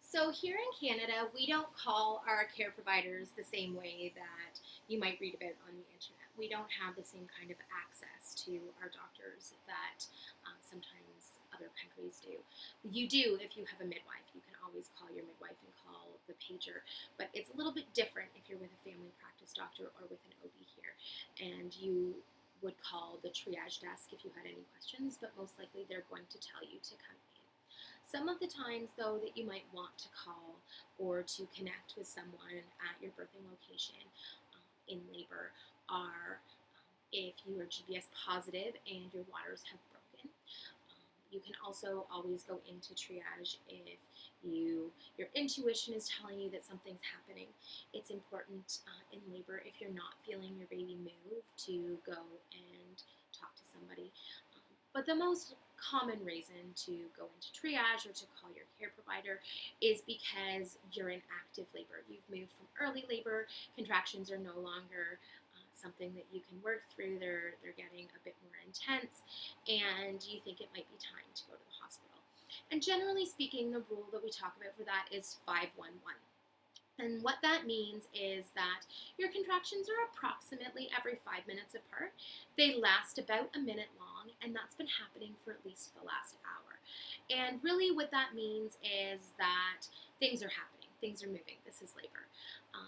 So here in Canada, we don't call our care providers the same way that you might read about on the internet. We don't have the same kind of access to our doctors that sometimes other countries do. You do if you have a midwife. You can always call your midwife and call the pager, but it's a little bit different if you're with a family practice doctor or with an OB here. And you would call the triage desk if you had any questions, but most likely they're going to tell you to come in. Some of the times, though, that you might want to call or to connect with someone at your birthing location in labor are if you are GBS positive and your waters have broken. You can also always go into triage if your intuition is telling you that something's happening. It's important in labor if you're not feeling your baby move to go and talk to somebody. But the most common reason to go into triage or to call your care provider is because you're in active labor. You've moved from early labor, contractions are no longer something that you can work through, they're getting a bit more intense, and you think it might be time to go to the hospital. And generally speaking, the rule that we talk about for that is 511. And what that means is that your contractions are approximately every 5 minutes apart. They last about a minute long, and that's been happening for at least the last hour. And really, what that means is that things are happening, things are moving. This is labor.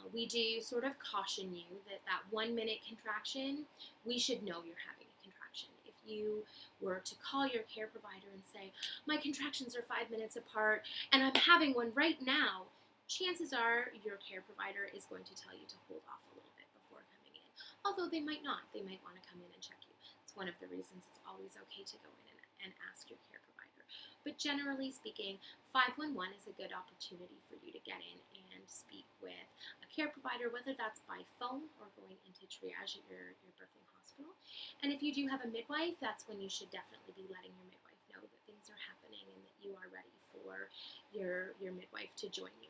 We do sort of caution you that 1 minute contraction, we should know you're having a contraction. If you were to call your care provider and say, my contractions are 5 minutes apart and I'm having one right now, chances are your care provider is going to tell you to hold off a little bit before coming in. Although they might not. They might want to come in and check you. It's one of the reasons it's always okay to go in and ask your care provider. But generally speaking, 511 is a good opportunity for you to get in and speak with a care provider, whether that's by phone or going into triage at your birthing hospital. And if you do have a midwife, that's when you should definitely be letting your midwife know that things are happening and that you are ready for your midwife to join you.